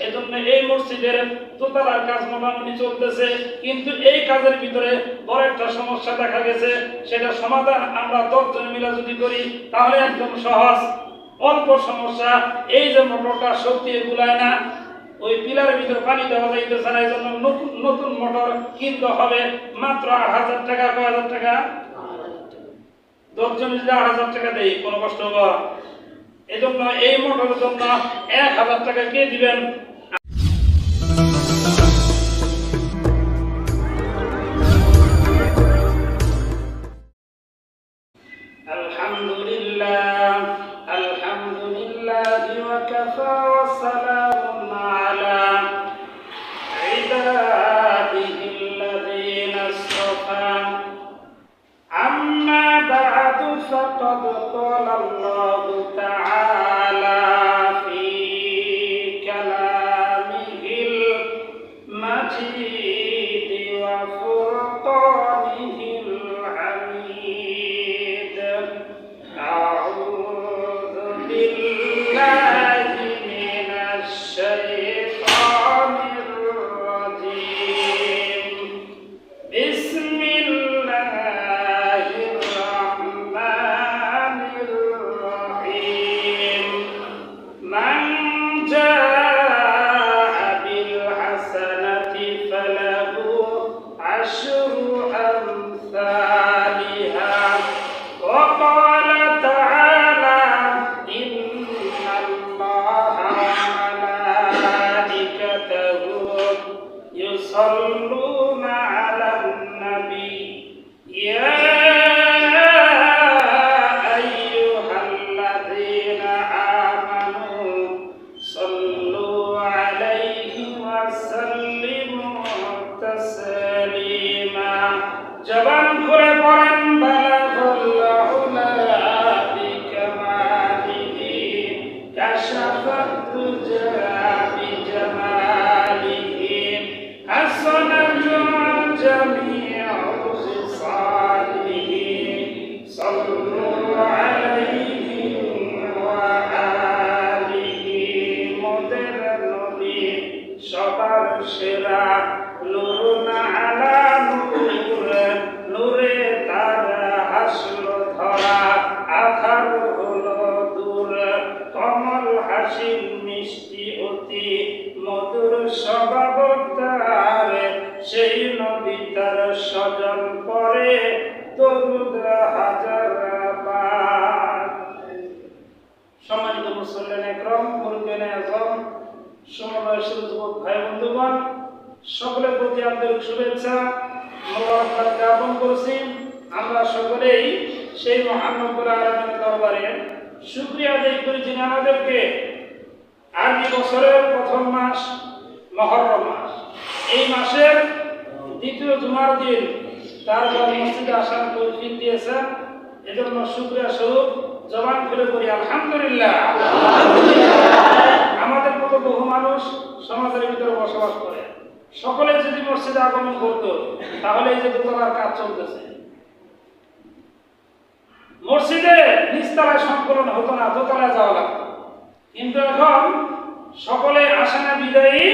এজন্য এই মসজিদের দোতলার কাজ মোটামুটি চলতেছে, কিন্তু এই কাজের ভিতরে বড় একটা সমস্যা দেখা গেছে। সেটা সমাধান আমরা 10 জন মিলে যদি করি তাহলে একদম সহজ, অল্প সমস্যা। এই যে মোটরটা শক্তি কুলায় না, ওই পিলারের ভিতরে পানি দেওয়া যাইতেছে না, এই জন্য নতুন মোটর কিনতে হবে। মাত্র 8,000 টাকা। 9,000 টাকা? 10 জন যদি 8,000 টাকা দেই কোনো কষ্ট হবে? এই জন্য এই মোটরের জন্য 1,000 টাকা কে দিবেন? আলহামদুলিল্লাহ আলহামদুলিল্লাহি ওয়া কাফা ওয়া সালামুন আলা ইবাদিহিল্লাযীনা আসতাফা। আম্মা বা'দু ফাকাদ ক্বালা আল্লাহু তাআলা ফি কালামিহিল মাজিদ ওয়া ফুরকানিহিল হামিদ। আউযু বিল্লাহি মিনাশ শাইতানির রাজীম। বিসমিল্লাহির রাহমানির রহিম। মান জাআ বিল হাসানাতি ফালাহু আশরু আমসালিহা। ওয়া ক্বালা তাআলা ইন্নাল্লাহা ওয়া মালাইকাতাহু ইউসাল্লুনা আলান নাবী ইয়া আইয়ুহাল্লাযীনা আমানু সাল্লু আলাইহি ওয়া সাল্লিমু তাসলিমা। জবান খুলে পড়েন বালাগুল উলা বিকামালিহি কাশাফাত তুজা বিজামালিহি হাসানাতু জামিউ খিসালিহি। সাল্লু আলাইহি ওয়া আলিহি। মোদের নবী সবার সেরা, নূরুন আলা নূর, নূরে তার হাসলো ধরা, আধার হলো দূর। কমল হাসি মিষ্টি অতি, মধুর স্বভাব তার, সেই নবী তার স্বজন পরে দরুদ হাজার বার। সম্মানিত মুসল্লিয়ান একরাম, মুরব্বিয়ানে আযম, সমবয়সী যুবক ভাই বন্ধুগণ, সকলের প্রতি আন্তরিক শুভেচ্ছা মোবারকবাদ জ্ঞাপন করছি। আমরা সকলেই সেই মহান রব্বুল আলামিনের দরবারে শুকরিয়া আদায় করি, যিনি আমাদেরকে আরবি বছরের প্রথম মাস মুহররম মাস, এই মাসের দ্বিতীয় জুমার দিন তারপর মসজিদে আসার তৌফিক দিয়েছেন। এজন্য শুকরিয়া স্বরূপ জবান খুলে পড়ি আলহামদুলিল্লাহ। আমাদের মতো বহু মানুষ সমাজের ভিতরে বসবাস করে, সকলে যদি মসজিদে আগমন করতো তাহলে এই যে দোতলার কাজ চলতেছে, মসজিদে নিচতলায় সংকলন হতো না, দোতলায় যাওয়া লাগতো। কিন্তু এখন সকলে আসে না বিদায়ী,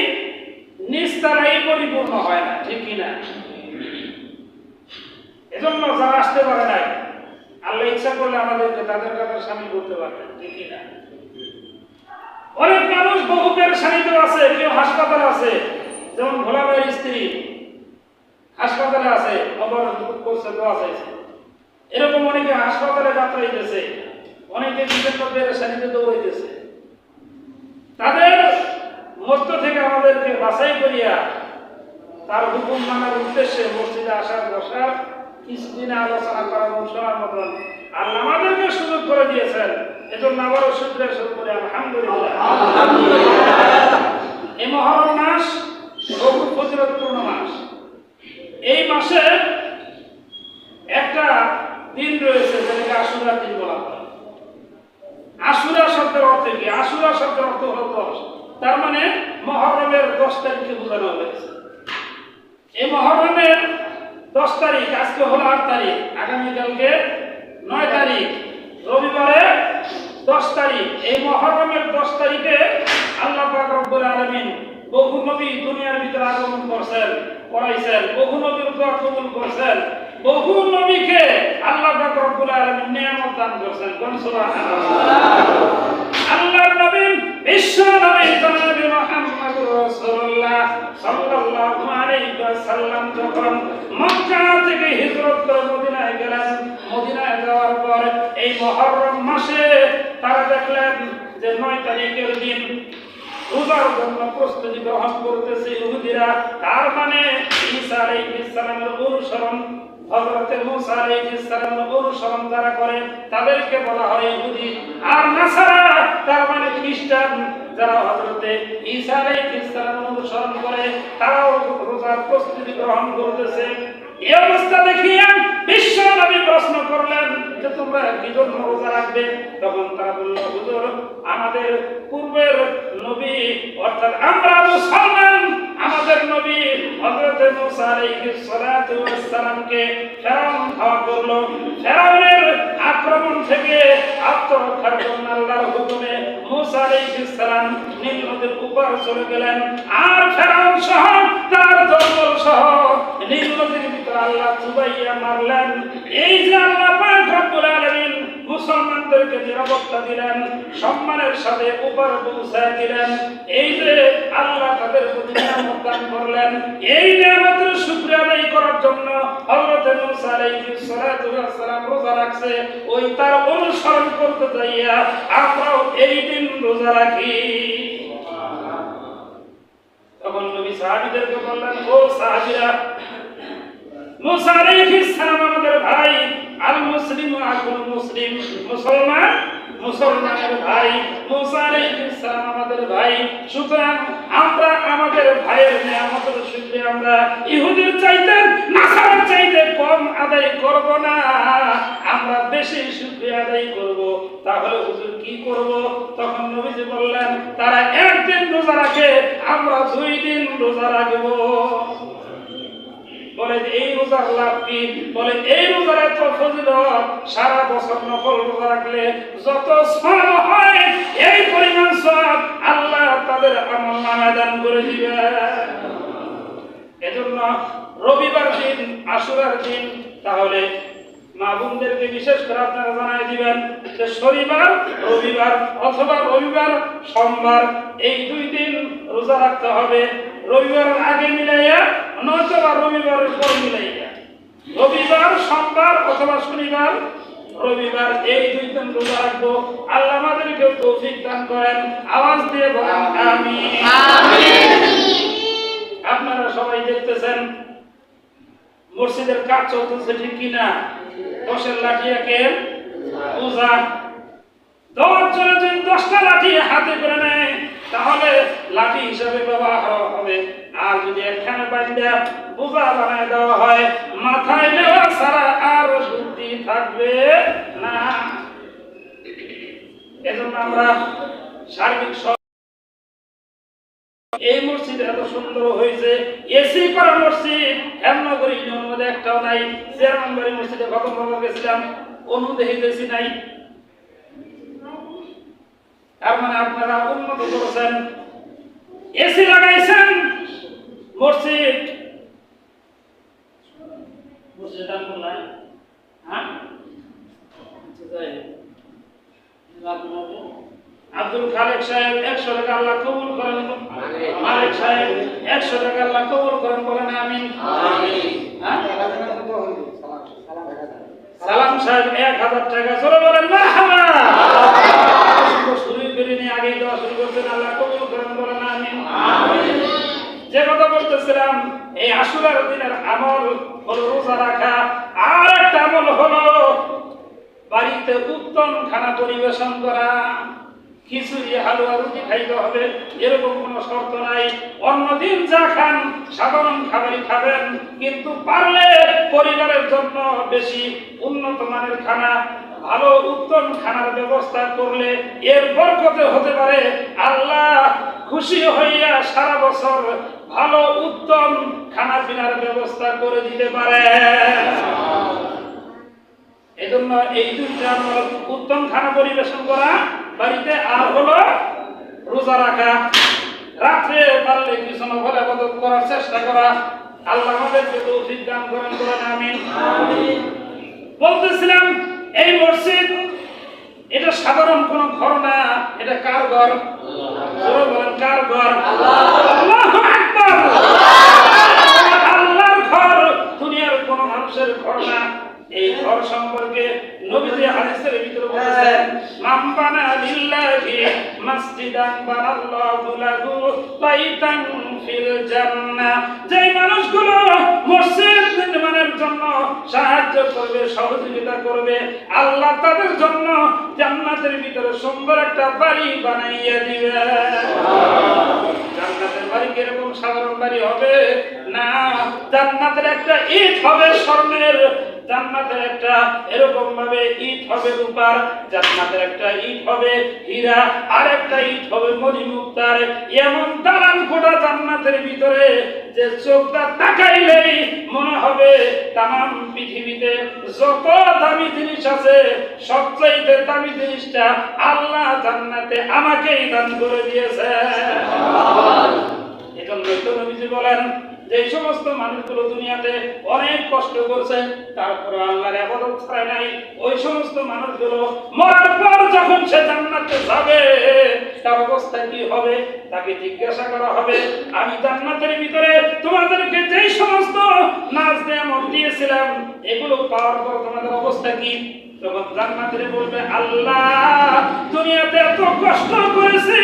নিচতলাই পরিপূর্ণ হয় না, ঠিক কিনা? এজন্য যারা আসতে পারে নাই, আল্লাহ ইচ্ছা করলে আমাদেরকে তাদের কাছে শামিল করতে পারবেন, ঠিক কিনা? অনেক মানুষ বহু পেরেশানিতে আছে, কেউ হাসপাতালে আছে, যেমন ভোলা ভাইয়ের স্ত্রী হাসপাতালে আছে, অবরোধ করছে, দোয়া চাইছে। এরকম অনেকে হাসপাতালে যাত্রা দিতেছে, অনেকে বিভিন্ন পেরেশানিতে দৌড়াইতেছে। তাদের মধ্য থেকে আমাদেরকে বাছাই করিয়া তার হুকুম মানার উদ্দেশ্যে মসজিদে আসার বসার কিছুদিনে আলোচনা করার শোনার মতন আল্লাহ আমাদেরকে সুযোগ করে দিয়েছেন। এজন্য আবারও শুকরিয়া স্বরূপ করি আলহামদুলিল্লাহ। এই মুহররম মাস বহু ফজিলতপূর্ণ মাস। এই মাসে একটা দিন রয়েছে যেটাকে আশুরার দিন বলা হয়। আশুরা শব্দের অর্থ কি? আশুরা শব্দের অর্থ হলো 10, তার মানে মুহররমের 10 তারিখে বোঝানো হয়েছে। এই মুহররমের 10 তারিখ, আজকে হলো 8 তারিখ, আগামীকালকে 9 তারিখ, রবিবারে 10 তারিখ। এই মুহররমের 10 তারিখে আল্লাহ পাক রব্বুল আলামিন বহু নবী দুনিয়ার ভিতরে আগমন করছেন, পড়াইছেন, বহু নবীর দোয়া কবুল করছেন, বহু নবীকে আল্লাহ পাক রব্বুল আলামিন নিয়ামত দান করেছেন। কোন সুবহানাল্লাহ। আল্লাহর নবী বিশ্ব নবী জনাবে মুহাম্মদুর রাসূলুল্লাহ সাল্লাল্লাহু আলাইহি ওয়াসাল্লাম যখন মক্কা থেকে হিজরত করে মদিনায় গেলেন, মদিনায় যাওয়ার পর এই মুহররম মাসে তারা দেখলেন যে 9 তারিখের দিন রোজার জন্য প্রস্তুতি গ্রহণ করতেছে ইহুদিরা। তার মানে ঈসা আলাইহিস সালামের অনুসরণ, হযরত মুসা আলাইহিস সালামের অনুসরণ যারা করে তাদেরকে বলা হয় ইহুদি। আর নাসারা তার মানে খ্রিস্টান, যারা হযরত ঈসা আলাইহিস সালামের অনুসরণ করে তারাও রোজার প্রস্তুতি গ্রহণ করতেছে। এই অবস্থা দেখিয়া বিশ্ব নবী প্রশ্ন করলেন যে তোমরা কি জন্য রোজা রাখবে? তখন তারা বলল, হুজুর আমাদের পূর্বের নবী অর্থাৎ আমরা মুসলমান, আমাদের নবী হযরত মুসা আলাইহিস সালাতু ওয়াস সালামকে ফেরাউন ধাওয়া করলো। ফেরাউনের আক্রমণ থেকে আত্মরক্ষার জন্য আল্লাহর হুকুমে মুসা আলাইহিস সালাম নীল নদীর উপর চলে গেলেন। আর ফেরাউন সহ তার দলবল সহ নীল নদীর ভিতরে আল্লাহ চুবাইয়া মারলেন। এই যে আল্লাহ পাক রব্বুল আলামিন মুসলমানদেরকে নিরাপত্তা দিলেন, সম্মানের সাথে উপর পৌঁছায় দিলেন, এই যে আল্লাহ তাদের প্রতি নিয়ামত দান করলেন, এই নিয়ামতের শুকরিয়া আদায় করার জন্য হযরত মুসা আলাইহিস সালাতু ওয়াস সালাম রোজা রাখছে। ওই তার অনুসরণ করতে যাইয়া আমরাও এই দিন রোজা রাখি। তখন নবী সাহাবীদেরকে বললেন, ও সাহাবীরা, মুসা আলাইহিস সালাম আমাদের ভাই, আল মুসলিম আকুল মুসলিম, মুসলমান মুসলমানের ভাই, মুসা আলাইহিস সালাম আমাদের ভাই। সুতরাং আমরা আমাদের ভাইয়ের নিয়ামতের শুকরিয়া আমরা ইহুদির চাইতে নাসারার চাইতে কম আদায় করব না, আমরা বেশি শুকরিয়া আদায় করব। তাহলে হুজুর কি করব? তখন নবীজি বললেন, তারা একদিন রোজা রাখে, আমরা 2 দিন রোজা রাখব। বলে এই রোজার লাভ কি? বলে এই রোজার এত ফজিলত, সারা বছর নফল রোজা রাখলে যত সওয়াব হয় এই পরিমাণ সওয়াব আল্লাহ তাদের আমলনামায় দান করে দিবে। এজন্য রবিবার দিন, আশুরার দিন, তাহলে মা বোনদেরকে বিশেষ করে আপনারা জানাই দিবেন যে শনিবার, রবিবার অথবা রবিবার সোমবার এই 2 দিন রোজা রাখতে হবে। রবিবারের আগে মিলাইয়া নয়তো রবিবারের পর মিলাইয়া, রবিবার, সোমবার অথবা শনিবার, রবিবার এই 2 দিন রোজা রাখবো। আল্লাহ আমাদেরকে তৌফিক দান করেন। আওয়াজ দিয়ে বলেন আমিন। আপনারা সবাই দেখতেছেন মসজিদের কাজ চলতেছে, ঠিক কিনা? 10 লাঠি একের পূজা। 10 জনে যদি 10টা লাঠি হাতে করে নেয় তাহলে লাঠি হিসাবে ব্যবহার হবে। আর যদি একখানে বাঁধা বোঝা বানায় দেওয়া হয়, মাথায় নেওয়া ছাড়া আর বুদ্ধি থাকবে না। এজন্য আমরা সার্বিক এই মসজিদ এত সুন্দর হয়েছে, এসি করা মসজিদ হেমনগর ইউনিয়নের মধ্যে একটাও নাই। চেয়ারম্যানবাড়ি মসজিদে গত বছর গেছিলাম, অনুদেখিতেছি নাই। তার মানে আপনারা উন্নত করেছেন, এসি লাগাইছেন, মসজিদ নাই। হ্যাঁ, আব্দুল খালেক সাহেব 100 টাকা আল্লাহ কবুল করেন। মালিক সাহেব 100 টাকা আল্লাহ কবুল করেন, বলেন আমিন। সালাম সাহেব 1000 টাকা, জোরে বলেন মারহাবা। শুরু করিনি, আগেই দেওয়া শুরু করছেন, আল্লাহ কবুল করেন, বলেন আমিন। যে কথা বলতেছিলাম, এই আশুরার দিনের আমল হলো রোজা রাখা। আর একটা আমল হলো বাড়িতে উত্তম খানা পরিবেশন করা। খিচুড়ি, হালুয়া, রুটি খাইতে হবে এরকম কোনো শর্ত নাই। অন্যদিন যা খান সাধারণ খাবারই খাবেন, কিন্তু পারলে পরিবারের জন্য বেশি উন্নত মানের খানা, ভালো উত্তম খানার ব্যবস্থা করলে এর বরকতে হতে পারে আল্লাহ খুশি হইয়া সারা বছর ভালো উত্তম খানা পিনার ব্যবস্থা করে দিতে পারে। এজন্য এই 2টা আমল, উত্তম খানা পরিবেশন করা বাড়িতে, আর হলো রোজা রাখা। রাত্রে পারলে কিছু নফল ইবাদত করার চেষ্টা করা। আল্লাহ আমাদেরকে তৌফিক দান করেন, বলেন আমিন। বলতেছিলাম এই মসজিদ এটা সাধারণ কোন ঘর না, এটা কার ঘর? জোরে বলেন, কার ঘর? আল্লাহু আকবার। আল্লাহর ঘর, দুনিয়ার কোন মানুষের ঘর না। এই ঘর সম্পর্কে নবীজি হাদিসের ভিতরে বলেছেন, মান বানা লিল্লাহি মাসজিদান বানাল্লাহু লাহু বাইতান ফিল জান্নাহ। যে মানুষগুলো মসজিদ নির্মাণের জন্য সাহায্য করবে, সহযোগিতা করবে, আল্লাহ তাদের জন্য জান্নাতের ভিতরে সুন্দর একটা বাড়ি বানাইয়া দিবে। জান্নাতের বাড়ি কিরকম? সাধারণ বাড়ি হবে না, জান্নাতের একটা ইট হবে স্বর্ণের, জান্নাতের একটা এরকম ভাবে ইট হবে রূপার, জান্নাতের একটা ইট হবে হীরা, আর একটা ইট হবে মণিমুক্তার। এমন দালান কোঠা জান্নাতের ভিতরে যে চোখটা তাকাইলেই মনে হবে তামাম পৃথিবীতে যত দামি জিনিস আছে সবচাইতে দামি জিনিসটা আল্লাহ জান্নাতে আমাকেই দান করে দিয়েছে। এজন্যই তো নবীজি বলেন যে সমস্ত মানুষগুলো দুনিয়াতে অনেক কষ্ট করছে তারপর আল্লাহর ইবাদত ছাড়ে নাই, ওই সমস্ত মানুষগুলো মরার পর যখন সে জান্নাতে যাবে তার অবস্থা কি হবে? তাকে জিজ্ঞাসা করা হবে, আমি জান্নাতের ভিতরে তোমাদেরকে যে সমস্ত নাজ নেয়ামত দিয়েছিলাম এগুলো পাওয়ার পর তোমাদের অবস্থা কি? তখন জান্নাতের বলবে, আল্লাহ দুনিয়াতে এত কষ্ট করেছি,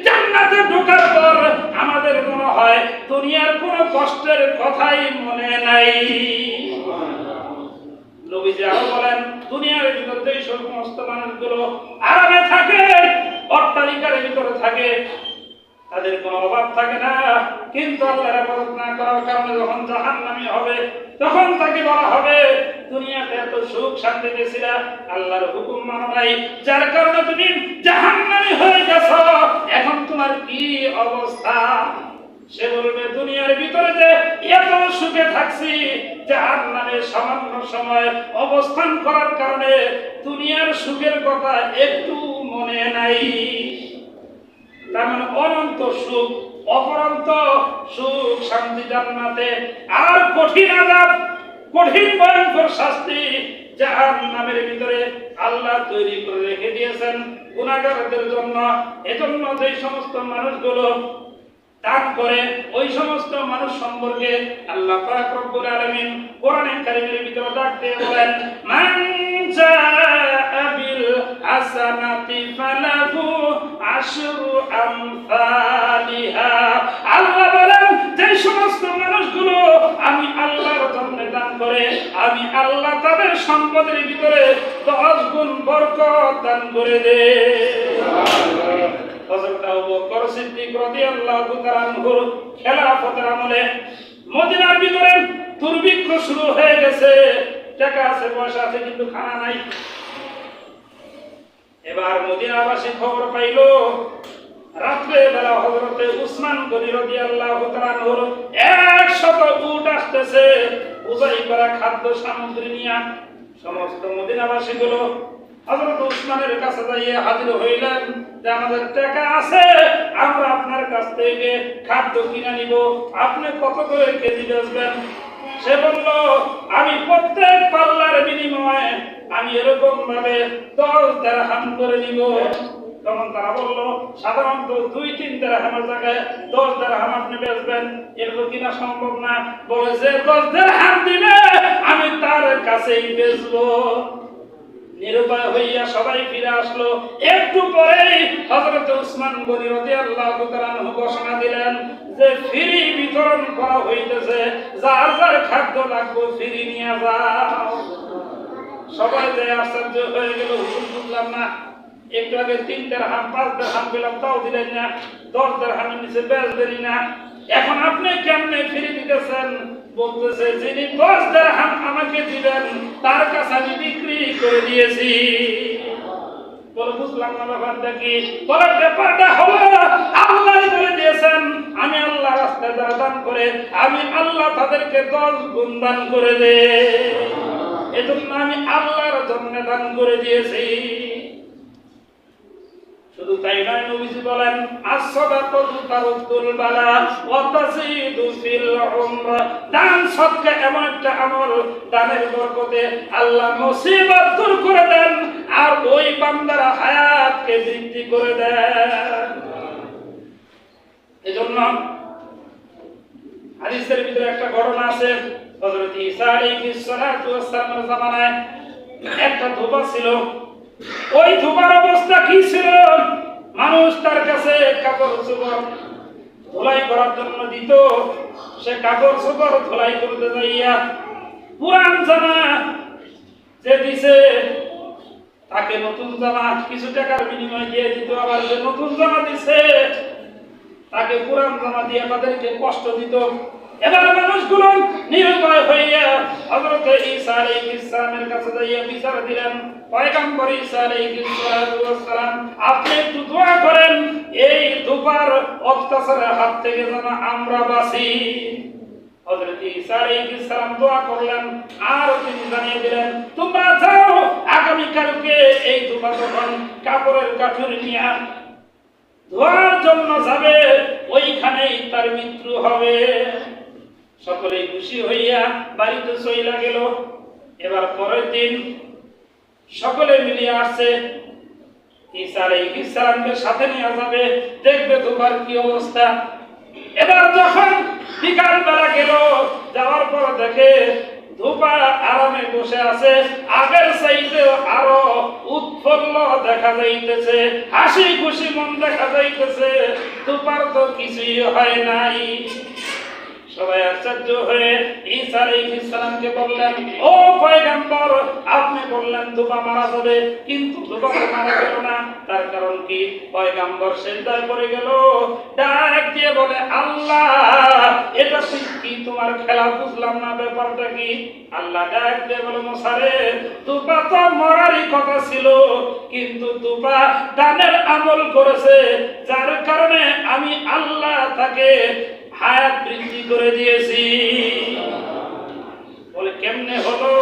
জান্নাতে ঢোকার পর আমাদের মনে হয় দুনিয়ার কোনো কষ্টের কথাই মনে নাই। নবীজি আরো বলেন, দুনিয়ার ভিতরে যে সমস্ত মানুষগুলো আরামে থাকে, অট্টালিকার ভিতরে থাকে, তাদের কোনো অভাব থাকে না, কিন্তু আল্লাহর ইবাদত না করার কারণে যখন জাহান্নামী হবে তখন তাকে বলা হবে, দুনিয়াতে এত সুখ শান্তি পেয়েছিলা, আল্লাহর হুকুম মানো নাই, যার কারণে তুমি জাহান্নামী হয়ে গেছো, এখন তোমার কি অবস্থা? সে বলবে, দুনিয়ার ভিতরে যে এত সুখে থাকছি, জাহান্নামে সামান্য সময় অবস্থান করার কারণে দুনিয়ার সুখের কথা একটু মনে নাই। তার মানে অনন্ত সুখ, অপরন্ত সুখ শান্তি জান্নাতে। আর কঠিন আযাব, কঠিন ভয়ঙ্কর শাস্তি জাহান্নামের ভিতরে আল্লাহ তৈরি করে রেখে দিয়েছেন গুনাহগারদের জন্য। এজন্য যে সমস্ত মানুষগুলো দান করে ওই সমস্ত মানুষ সম্পর্কে আল্লাহ পাক রব্বুল আলামিন কোরআনে কারীমের ভিতরে ডাক দিয়ে বলেন, মান জাআ বিল হাসানাতি ফালাহু আশরু আমসালিহা। আল্লাহ বলেন, যে সমস্ত মানুষগুলো আমি আল্লাহর জন্য দান করে, আমি আল্লাহ তাদের সম্পদের ভিতরে 10 গুণ বরকত দান করে দেই। হযরত আবু বকর সিদ্দিক রাদিয়াল্লাহু তাআলা আনহুর খেলাফতের আমলে মদিনার ভিতরে দুর্ভিক্ষ শুরু হয়ে গেছে, টাকা আছে পয়সা আছে কিন্তু খানা নাই। এবার মদিনাবাসী খবর পাইলো রাত্রে বেলা হযরতে উসমান গনি রাদিয়াল্লাহু তাআলা আনহুর 100 উট আসতেছে বুঝাই করা খাদ্য সামগ্রী নিয়ে। সমস্ত মদিনাবাসী গুলো হযরত উসমানের কাছে যাইয়ে হাজির হইলেন যে আমাদের টাকা আছে, আমরা আপনার কাছ থেকে খাদ্য কিনে নিব, আপনি কত করে কেজি বেচবেন? সে বলল, আমি প্রত্যেক পাল্লার বিনিময়ে আমি এরকম ভাবে 10 দিরহাম করে নিব। তখন তারা বলল, সাধারণত 2-3 দিরহামের জায়গায় 10 দিরহাম আপনি বেচবেন, এরকম কিনা সম্ভব না। বলে যে 10 দিরহাম দিবে আমি তার কাছেই বেচবো। নিরুপায় হইয়া সবাই ফিরে আসলো। একটু পরেই হযরত উসমান গনি রাদিয়াল্লাহু তাআলা আনহু ঘোষণা দিলেন যে ফ্রি বিতরণ করা হইতেছে, যার যার খাদ্য লাগবে ফ্রি নিয়ে যাও। সবাই যে আশ্চর্য হয়ে গেল, হুজুর বুঝলাম না, একটু আগে 3 দিরহাম 5 দিরহাম পেলাম তাও দিলেন না, 10 দিরহামের নিচে বেচবেনই না, এখন আপনি কেমনে ফ্রি দিতেছেন? বলতেছে, যিনি 10 দিরহাম আমাকে দিবেন তার কাছে আমি বিক্রি করে দিয়েছি। বলে বুঝলাম না ব্যাপারটা কি? বলে ব্যাপারটা হলো আল্লাহ বলে দিয়েছেন, আমি আল্লাহ রাস্তায় যারা দান করে আমি আল্লাহ তাদেরকে 10 গুণ দান করে দেই। এজন্য আমি আল্লাহর জন্য দান করে দিয়েছি। শুধু তাই নয়, নবীজি বলেন as-সাদাকাতু তারুদ্দুল বালা ওয়া তাজিদু ফিল উমর। দান সদকা এমন একটা আমল, দানের বরকতে আল্লাহ মুসিবত দূর করে দেন আর ওই বান্দার হায়াতকে বৃদ্ধি করে দেন। এজন্য হাদিসের ভিতরে একটা ঘটনা আছে, হযরত ঈসা আলাইহিস সালাতু ওয়াস সালামের জামানায় একটা ধোপা ছিল। ওই ধোপার অবস্থা কি ছিল? মানুষ তার কাছে কাপড় চোপড় ধুলাই করার জন্য দিত, সে কাপড় চোপড় ধুলাই করতে যাইয়া পুরান জামা যে দিছে তাকে নতুন জামা কিছু টাকার বিনিময়ে দিয়ে দিত, আবার যে নতুন জামা দিছে তাকে পুরান জামা দিয়ে তাদেরকে কষ্ট দিত। এবার মানুষগুলো নিরুপায় হইয়া হযরত ঈসা আলাইহিস সালামের কাছে যাইয়া বিচার দিলেন, পয়গম্বর ঈসা আলাইহিস সালাম আপনি একটু দোয়া করেন এই ধোপার অত্যাচারের হাত থেকে যেন আমরা বাঁচি। হযরত ঈসা আলাইহিস সালাম দোয়া করলেন আর তিনি জানিয়ে দিলেন, তোমরা যাও আগামী কালকে এই ধোপা যখন কাপড়ের গাঁঠুরি নিয়ে ধোয়ার জন্য যাবে ওইখানেই তার মৃত্যু হবে। সকলেই খুশি হইয়া বাড়িতে চইলা গেল। এবার পরের দিন সকলে মিলিয়ে আসছে, ঈসা আলাইহিস সালামকে সাথে নিয়ে যাবে, দেখবে ধোপার কি অবস্থা। এবার যখন বিকাল বেলা গেল, যাওয়ার পর দেখে ধোপা আরামে বসে আছে, আগের চাইতে আরো উৎফুল্ল দেখা যাইতেছে, হাসি খুশি মন দেখা যাইতেছে, ধোপার তো কিছুই হয় নাই। সবাই আশ্চর্য হয়ে ঈসা আলাইহিস সালামকে বললেন, ও পয়গম্বর আপনি বললেন ধোপা মারা যাবে, কিন্তু ধোপা মারা গেল না, তার কারণ কি? পয়গম্বর সিজদায় পড়ে গেল, ডাক দিয়ে বলে, আল্লাহ এটা কি তোমার খেলা? বুঝলাম না ব্যাপারটা কি? আল্লাহ ডাক দিয়ে বলে, মুসা রে ধোপা তো মরারই কথা ছিল, কিন্তু ধোপা দানের আমল করেছে, যার কারণে আমি আল্লাহ তাকে হায়াত বৃদ্ধি করে দিয়েছি। বলে কেমনে হলো?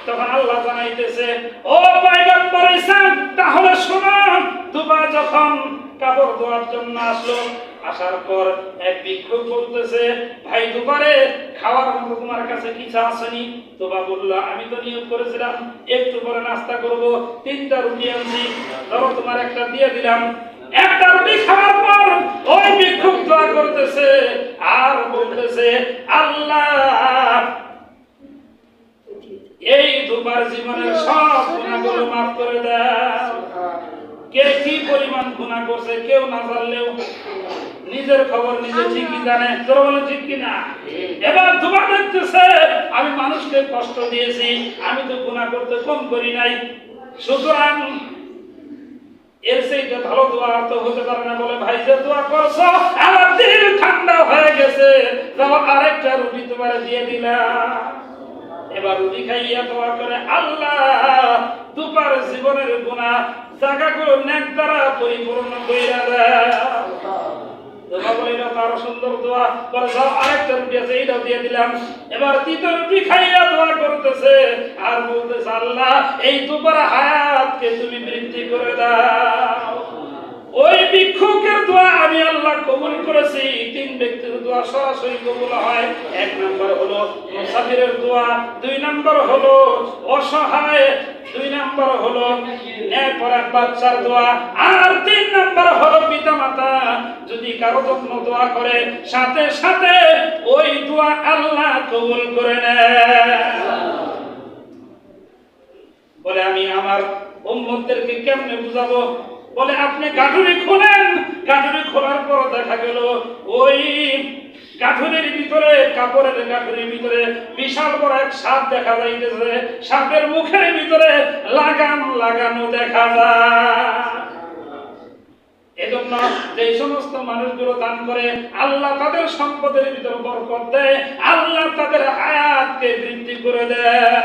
তখন আল্লাহ জানাইতেছে, ও পয়গম্বর ঈসা তাহলে শোনো, ধোপা যখন কাপড় ধোয়ার জন্য আসলো, আসার পর এক ভিক্ষুক বলতেছে, ভাই ধোপারে খাওয়ার মতো তোমার কাছে কিছু আসেনি? ধোপা বলল, আমি তো নিয়োগ করেছিলাম একটু পরে নাস্তা করব, 3টা রুটি আনছি, ধরো তোমার একটা দিয়ে দিলাম। একটা রুটি খাওয়ার পর ওই ভিক্ষুক দোয়া করতেছে আর বলতেছে, আল্লাহ এই ধোপার জীবনের সব গুনাহগুলো মাফ করে দাও। কে কি পরিমাণ গুনাহ করছে কেউ না জানলেও নিজের খবর নিজে ঠিকই জানে। তোরা বলে ঠিক কিনা? এবার ধোপা দেখতেছে, আমি মানুষকে কষ্ট দিয়েছি, আমি তো গুনাহ করতে কম করি নাই, সুতরাং এর চাইতে ভালো দোয়া তো হতে পারে না। বলে ভাই যে দোয়া করছো আমার দিল ঠান্ডা হয়ে গেছে, যাও আরেকটা রুটি তোমার দিয়ে দিলাম। এবার রুটি খাইয়া দোয়া করে, আল্লাহ ধোপার জীবনের গুনাহ জায়গাগুলো নেক দ্বারা পরিপূর্ণ কইরা দাও। ধোপা বলিল তার সুন্দর দোয়া করে, যাও আরেকটা রুটি আছে এইটাও দিয়ে দিলাম। এবার 3টা রুটি খাইয়া দোয়া করতেছে আর বলতেছে, আল্লাহ এই ধোপার হায়াতকে তুমি বৃদ্ধি করে দাও। ওই ভিক্ষুকের দোয়া আমি আল্লাহ কবুল করেছি। 3 ব্যক্তির দোয়া সরাসরি কবুল হয়। 1 নাম্বার হলো মুসাফিরের দোয়া, 2 নাম্বার হলো অসহায়, 2 নাম্বার হলো ন্যায়পরায়ণ বাচ্চার দোয়া, আর 3 নাম্বার হলো পিতামাতা যদি কারো জন্য দোয়া করে সাথে সাথে ওই দোয়া আল্লাহ কবুল করে নেয়। বলে আমি আমার উম্মতদেরকে কেমনে বুঝাবো? বলে আপনি গাঁঠুরি খোলেন, গাঁঠুরি খোলার পর দেখা গেল ওই গাঁঠুরির ভিতরে, কাপড়ের গাঁঠুরির ভিতরে বিশাল বড় এক সাপ দেখা যাইতেছে, সাপের মুখের ভিতরে লাগাম লাগানো দেখা যায়। এজন্য যে সমস্ত মানুষগুলো দান করে আল্লাহ তাদের সম্পদের ভিতরে বরকত দেয়, আল্লাহ তাদের হায়াতকে বৃদ্ধি করে দেন।